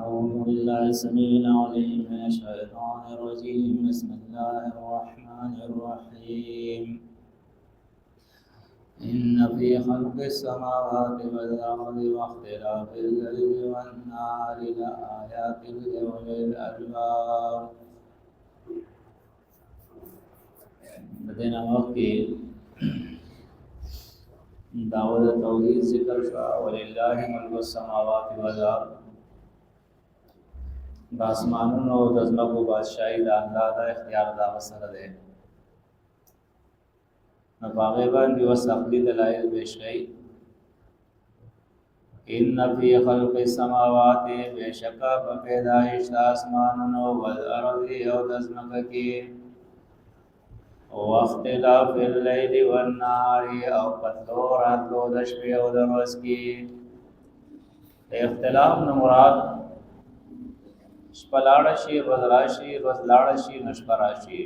أعوذ بالله السميع العليم من الشيطان الرجيم. بسم الله الرحمن الرحيم. إن في خلق السماوات والأرض واختلاف الليل والنهار لآيات لأولي الألباب. بدنا وقتی دعوت توحید ذکر شو ولله ملک السماوات والارض. د اسمانونو او د ځمکو بادشاہي د الله د اختیار د وسره ده. نو هغه باندې وسخلي دلایل پیش کړي. ان فی خلق السماوات بشکا پیدائش د اسمانونو او الارض او د ځمکو کې واختلاف الليل والنهار او پتلو راتلو د شپې او د ورځ کې. اختلاف نو مراد شپه لاړه شي ورځ راشي ورځ لاړه شي نو شپه راشي.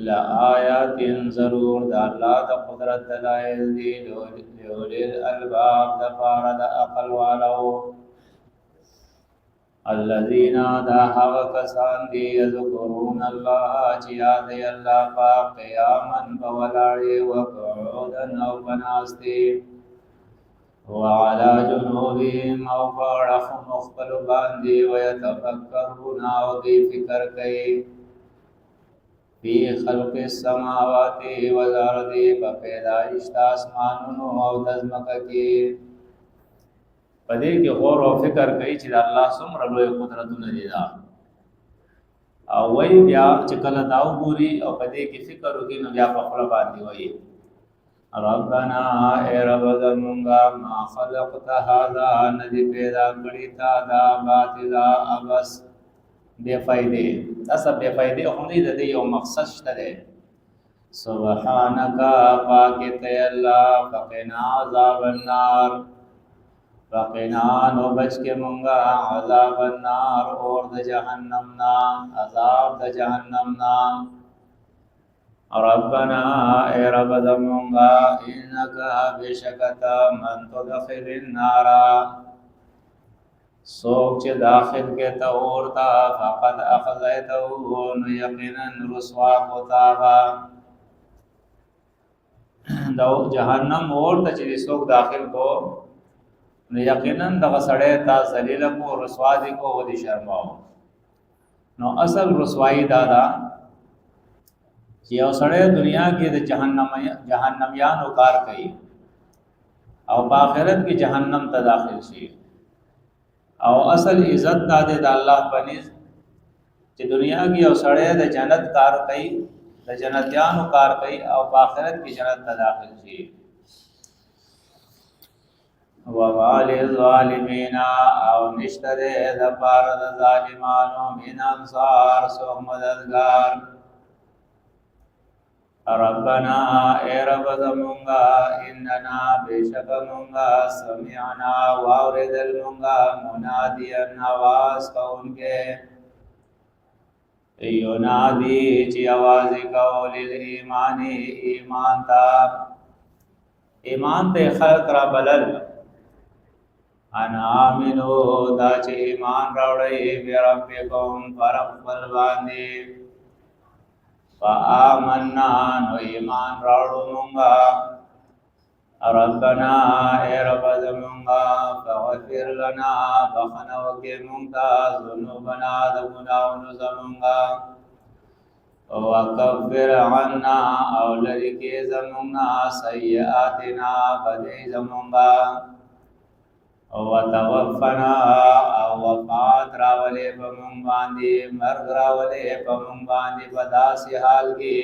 لآیات ضرور د الله د قدرت دلایل دي لأولي الألباب د پاره د عقل والو. الذين دا هغه کسان دي یذکرون الله چې یاد یې الله پاک قیاما بولاړې وقعودا او بناستې وعلى جنوبهم او پړخ مخبل باندې ويتفکرون او دی فکر کوي فی خلق السماوات والارض پیدائش د اسمانونو او د ځمکو کې. پدې کې غور او فکر کوي چې الله څومره لوی قدرتونه دي دا او وای بیا چې کله دا وګوري او پدې کې فکر وکړي نو بیا په خپل باندې وایي ربنا اے رب زمونږه ما خلقت هذا ندی پیدا کړی تا دا باطل ابس بے فائدې. دا سب بے فائدې هم دي د یو مقصد شته ده. سبحانك پاک ته الله فقنا عذاب النار فقنا نو بچ کے مونگا عذاب النار اور د جہنم نا عذاب د جہنم نا. ربنا اے رب زمونگا انکا بشکتا من تدخل النار سوک چه داخل کے تورتا فقد اخذیتو نو یقینا رسوا کتابا. دو جہنم اور تا چه سوک داخل کو نو یقینا دغه سړی تا ذلیل کو رسوا دي کو ودي شرماو. نو اصل رسوایی دادا چې یو سړی دنیا کې د جهنميانو کار کوي او په آخرت کې جهنم ته داخل شي. او اصل عزت داده د الله پنځ چې دنیا کې یو سړی د جنت کار کوي د جنتیانو کار کوي او په آخرت کې جنت ته داخل شي. وَوَالِ الظَّالِمِينَ او نشتره د پاره د ظالمانو من انصار سو مددگار. ربنا اے رب زمونگا اننا بیشک مونگا سمعنا واوردل مونگا منادیا آواز کون کے یونادی چی آوازی کولی ایمانی ایمان تا ایمان تے خلق را بلل انا آمنو دا چه ایمان راوڑی بی ربکم فرق بلواندی فآمنا نو ایمان راوڑو مونگا. ربنا اے رب زمونگا فغفر لنا بخنوکی مونگتا ذنوبنا دگناون زمونگا وکفر عنا اولرکی زمونگا سیئاتنا بدی زمونگا وتوفنا او وفات راولے پمون باندی مرگ راولے پمون باندی بداسی حال کی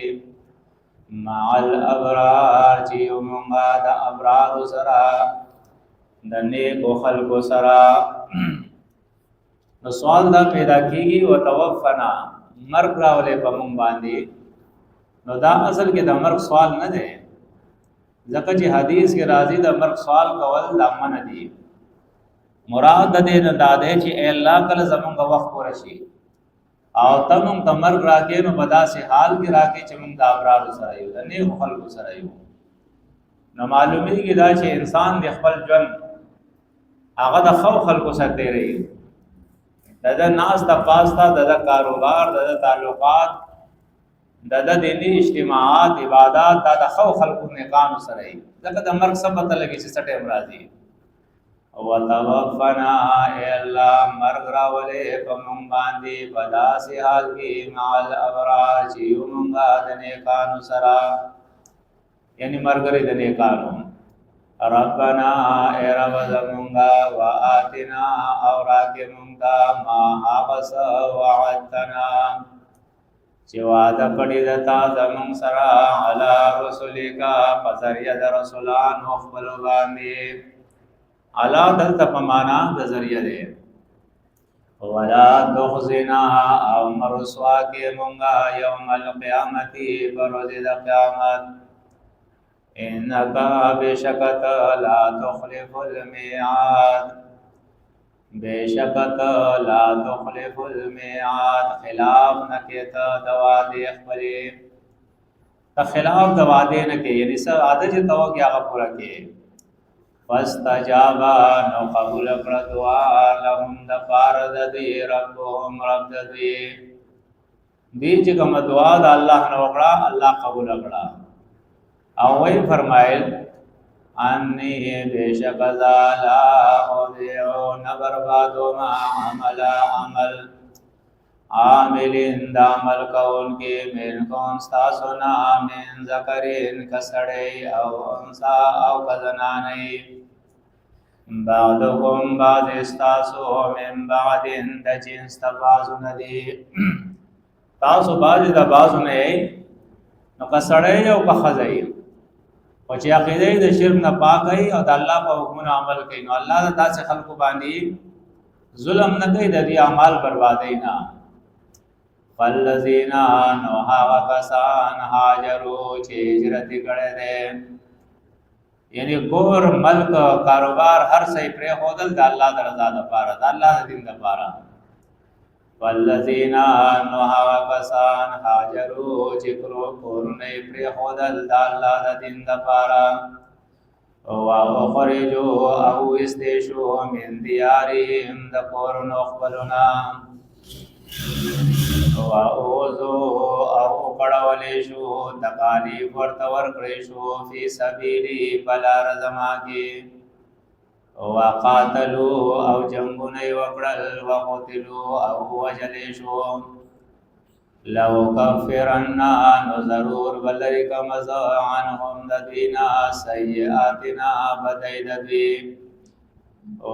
مع الابرار چیو مونگا دا ابرار سرا دا نیکو خلق سرا. نو سوال دا پیدا کیگی وتوفنا مرگ راولے پمون باندی. نو دا اصل کے دا مرگ سوال نہ دے ځکه چې حدیث کے راضی دا مرگ سوال کول دا من دی. مراد د دې نه دادې چې اے الله کله زمونږ وخت ورشي او تمون تمرګ راکې نو بدا سي حال کې راکې چې موږ د ابرار سره یو د نه خلکو سره یو. نو معلومه کې دا چې انسان د خپل ژوند هغه د خو خلکو سره تیری د ناس د پاستا د کاروبار د تعلقات د دینی اجتماعات عبادت د خو خلکو نیکانو سره ای دغه د مرګ سبب ته لګی چې سټه امراضی او توفنا الا مرغ راولې په مونږ باندې بداسي حال کې مال ابراج یومغا د نیکانو سره یعنی مرګري د نیکانو ربنا اے رب زمونگا و آتنا اور آتی مونگا ما حافظ وعدتنا چی وعدہ کڑی دتا زمونگ سرا علا رسولی کا پذریعہ دا رسولان اخبرو باندی علا دلتا پمانا دا ذریعہ دے ولا تخزنا او مرسوا کے مونگا یوم القیامتی بروز دا قیامت انکا بشکت لا تخلف المیعاد بشکت لا تخلف المیعاد خلاف نکیتا دوادی اخبری تا خلاف دوادی نکی یعنی سر عادج توقع آغا پورا کی فاستجابا نو قبول اکڑا دعا لهم دفارد دی ربهم رب دی چکم دعا دا اللہ نو اکڑا اللہ قبول اکڑا او وی فرمائل انی بیشک ازالا اودیعو نبربادو ما عمل عاملین دا عمل کون کی من کون ستاسونا من ذکرین کسڑی او انسا او کزنانی بعدکم بعد استاسو من بعدین دا جنس تبازو ندی تاسو بعد دا بازو نئی نو کسڑی او کخزئی او چې عقیده د شرک نه پاکي او د الله په حکمونو عمل کوي نو الله د داسې خلکو باندې ظلم نه کوي د دې اعمال بربادي نه فالذین نو هاوا کسان هاجروا چې هجرت کړي دي یعنی کور ملک کاروبار هر څه پرې هودل د الله د رضا لپاره د الله د دین لپاره والذین نو هاوا کسان هاجروا چې کورونه پرې هودل د الله د دین لپاره او خرجوا او استشو من دیارهم د کورونو خپلنا او کړهولې شو تکالیف ورته ورکړې شو فی سبیلی بلار زما کې وقاتلوا او جنگونه وکړل وقتلوا او وجلې شو لو کفرن نو ضرور بلریکم عنهم ددینا سیئاتنا بدید دوی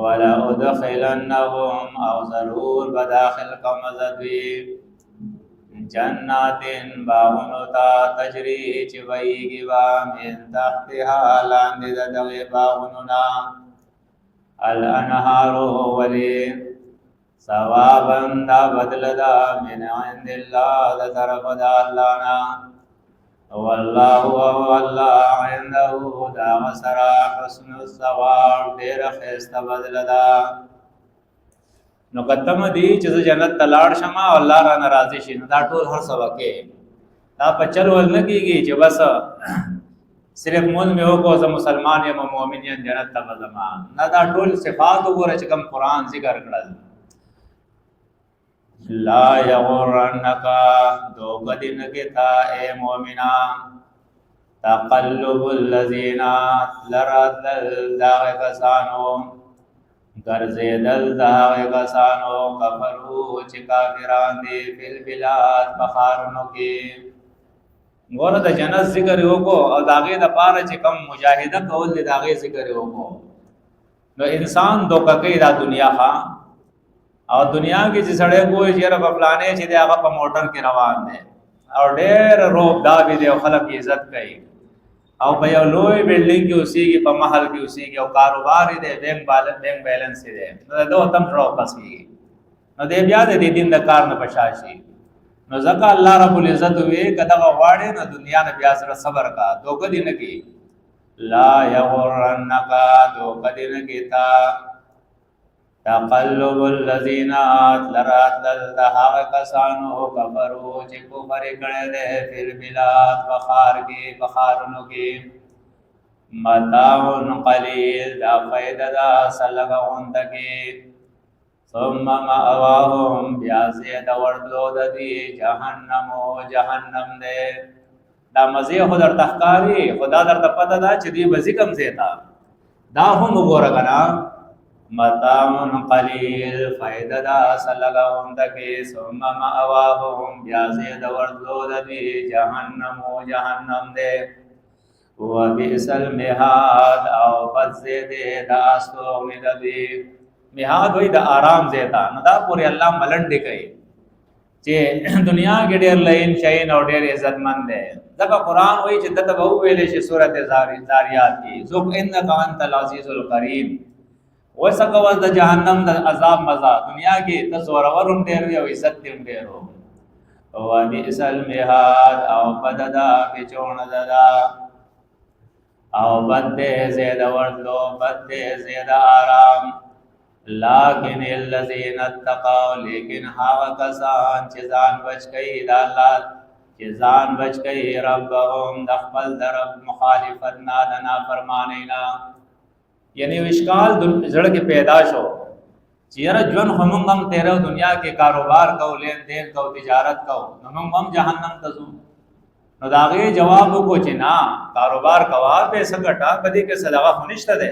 ولا ادخلنهم او ضرور بداخل کم زدوی جناتن باغونو تا تجری چی ویگی با من تحتها لاندی دغی باغونونا الانهارو ولی ثوابا دا بدل دا من عند اللہ دا طرف دا اللہنا واللہ واللہ عنده دا مسرا حسن الثواب دیر خیست بدل دا نو قدم دی چې جنت تلاړ شمه او الله را ناراضي شي نو دا ټول هر څه وکي دا په چل ول نه کیږي چې بس صرف مون مې وکړو زه مسلمان یم مؤمن یم جنت ته ځم نه دا ټول صفات وګوره چې کوم قران ذکر کړل لا یغرنک دوګدین کتا اے مومنا تقلب الذین لرذل داغ کسانو گرزیدل داغ کسانو کفرو چی کافران دی فی البلاد بخارنو کی گورا دا جنت ذکر ہوکو او داغی دا پارا چی کم مجاہدہ کول دی داغی ذکر ہوکو نو انسان دوکا کئی دا دنیا خواہ او دنیا کی چې سړی کوی چې را په پلانې چې دی هغه په موټر کې روان دی او ډېر روب دا به دی او خلک عزت کوي او په یو لوی بلډینګ کې اوسېږي په محل کې اوسېږي او کاروبار دی بینک بیلنس دی نو دا تم سره واپس کیږي نو دی بیا د دین د کار نه پشاشي نو ځکه الله رب العزت وی کدا غواړي نو دنیا نه بیا سره صبر کا دوکه دین کی لا یغرنک دوکه دین کی تا تقلب الذین لرات دهاغ کسانو کفرو چی کفر کڑے دے فی البلاد بخار کی بخارنو کی متاع قلیل دا فائدہ دا سلغ غندگی ثم مأواهم بیازید وردلو دا دی جہنم و جہنم دے دا مزی خود در تحکاری خدا در تپتا دا چی دی بزی کم زیتا دا هم گورگنا متاع قلیل فائدہ دا سلغ غندگی ثم مأواهم بیازید وردلو دا دی جہنم و جہنم دے وبئس المهاد او بد زیده دا استوغنی دا دی مهاد وی دا آرام زیتا نو دا پوری اللہ ملنڈی کئی چه دنیا کی دیر لین شئین اور دیر عزت مند ہے دکا قرآن وی چه دتا بہو ویلے چه سورت زاریات کی زب انکا انت العزیز القریم ویسا کواز دا جہنم دا عذاب مزا دنیا کی تصورورم دیر وی او عزت دیم دیر ہو وبئس المهاد او بد دا پچون دا او بد زید وردلو بد زید آرام لیکن الذین اتقوا لیکن ہاں کسان چیزان بچ گئی دا اللہ چیزان بچ گئی ربهم دخبل درب مخالفتنا دنا فرمانینا یعنی اشکال زڑ کے پیداش ہو چیرہ جون ہمنگم تیرے دنیا کے کاروبار کو لین دین کو تجارت کو ہمنگم جہنم تزو نو داغی جواب کو چې نا کاروبار کوا پیسہ گٹا بدی کے صدقہ خنشت دے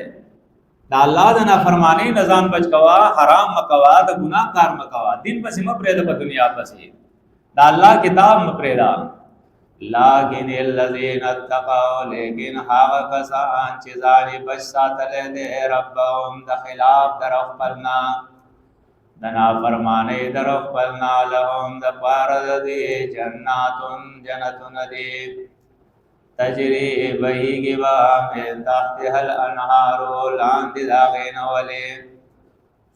دا اللہ دا نافرمانی نظام بچ کوا حرام مکوا دا گناہ کار مکوا دین پسی مپریدا پا دنیا پسی دا اللہ کتاب مپریدا لیکن الذین اتقوا لیکن حاغ کسان چیزانی بچ ساتلے دے ربهم دا خلاف در اخبرنا دنا فرمانے در اخبرنا لهم دا پارد دی جناتن جنتن دی تجری بہی گبا من تحتها الانہارو لاند داغین ولی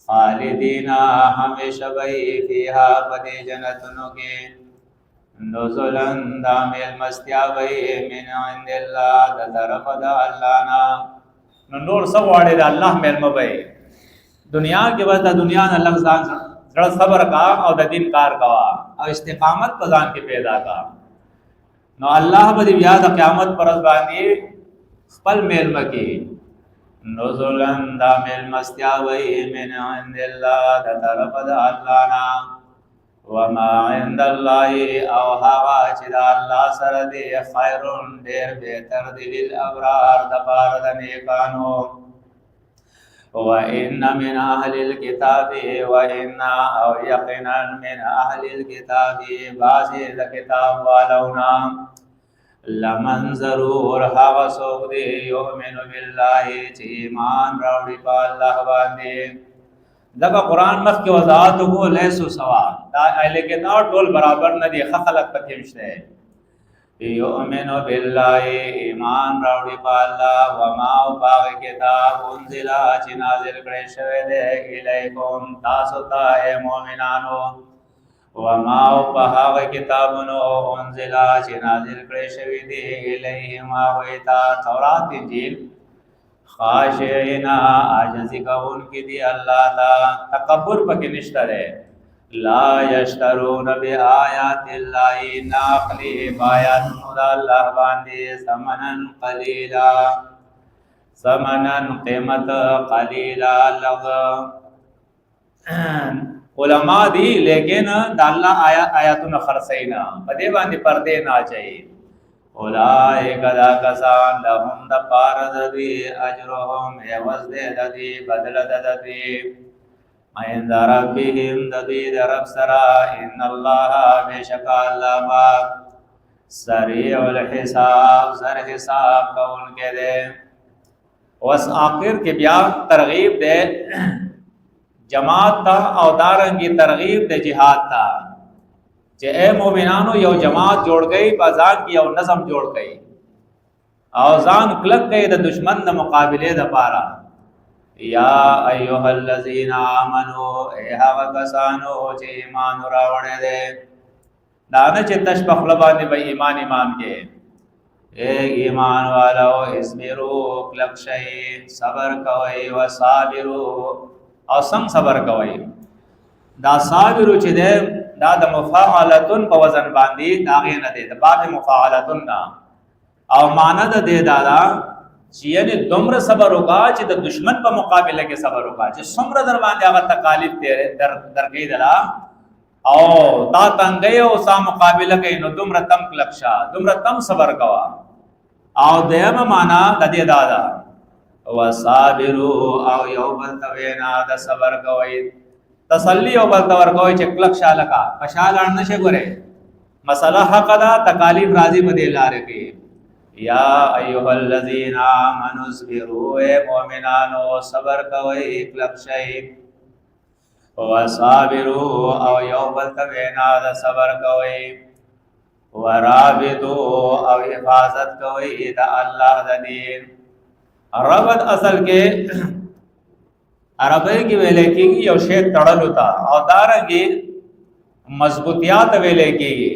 خالدینا ہمیشہ بہی فیہا پدی جنتنو کے نزلن دا میل مستیا بہی من عند اللہ دا طرف دا اللہ نا نور سب وارد اللہ میل مبہی دنیا کے بعد دنیا نے اللہ زڑ صبر کا اور دا دین کار کا اور استقامت پزان کے پیدا کا نو اللہ بدی بیاد قیامت پر ازبانی خپل میل مکی نزلن دا میل مستیاوی من عند اللہ دا طرف دا اللہ نا وما عند اللہ او ہوا چدا اللہ سردی خیرون دیر بہتر دی للابرار دا پار دا نیکانو وَإِنَّ مِنْ أَهْلِ الْكِتَابِ وَإِنَّا أَوْ يَقِنًا مِنْ أَهْلِ الْكِتَابِ بَعْضِ الْكِتَابِ وَلَوْنَا لَمَنْ ضَرُورَ هَغَ سُوْقْ دِي يُؤْمِنُ بِاللَّهِ چی ایمان راوڑی پا اللہ باندے دکا قرآن مخ کی وضاحت کو لیسو سوا دا اہل کتاب ٹول برابر ندی خلق پکیمشتے یؤمن باللہ ایمان راوڑی پا اللہ وما باغ کتاب انزلا چی نازل کرے شوے دے الیکم تاسوتا اے مومنانو وما باغ کتابنو انزلا چی نازل کرے شوے دے الیہم آویتا تورات انجیل خاشعینا آجزی کا ان کی دی اللہ تا تکبر پکی نشتر ہے لا یشترون بی آیات اللہ ناخلی بایات خدا اللہ باندی سمنن قلیلا سمنن قیمت قلیلا لغ علماء دی لیکن دا اللہ آیاتون خرسینا پدے باندی پردے نا چاہیے اولائک دا کسان لهم دا پارد دی اجرهم عوض دے دی بدل دی عند ربهم دبید رب سرا ان اللہ بیشک اللہ پاک سریع الحساب سر حساب کا ان کے دے وس آخر کے بیا ترغیب دے جماعت تا او دارنگی ترغیب دے جہاد تا چے اے مومنانو یو جماعت جوڑ گئی بازان کی یو نظم جوڑ گئی اوزان کلک گئی دا دشمن دا مقابلے دا پارا یا ایوہ الذین آمنو اے ہوا کسانو چے ایمان راوڑے دے دانا چے تشبخ لبانے بھئی ایمان کے اے ایمان والو اسبرو کلک شئی صبر کوئی و صابرو او سنگ صبر کوئی دا صابرو چے دے دا دا مفاعلتن پا وزن باندی داغین دے دا باب مفاعلتن دا او ماند دے دادا چې یعنی دومره صبر وکا چې د دشمن په مقابله کې صبر وکا چې څومره در باندې هغه تکالیف درکې دلا او تا تنګي او سا مقابله کوي نو دومره تم کلکشا دومره تم صبر کوا او دیمه معنا د دې دادا وصابروا او یو بل توینا د صبر کوي تسلی او بل تور کوي چې کلکشا لکا پشاګان نشه ګره مسله حق دا تکالیف راضی بدې لار کې یا ایها الذین آمنوا اصبروا اے مومنانو صبر کوي کلکشای وصابروا او یو بل توینا د صبر کوي ورابطوا او حفاظت کوي د الله د دین ربط اصل کې عربی کې ویلې کېږي یو شی تړل ہوتا او دارنګي مضبوطیات ویلې کېږي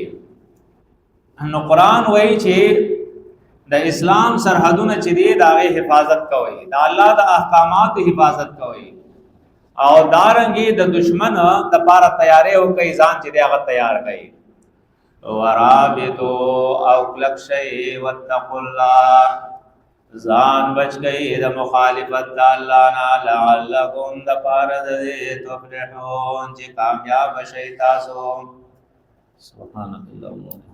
نو قران وایي چې د اسلام سرحدونه چې دی داغه حفاظت کوي د الله د احکامات حفاظت کوي او دارنګي د دشمن د پاره تیارې او کوي ځان چې دی هغه تیار کوي ورابطو او کلکشی واتقوا الله ځان بچ گئی د مخالفت د الله نه لعلکم د پاره د تفلحون چې کامیاب شئ تاسو سبحان الله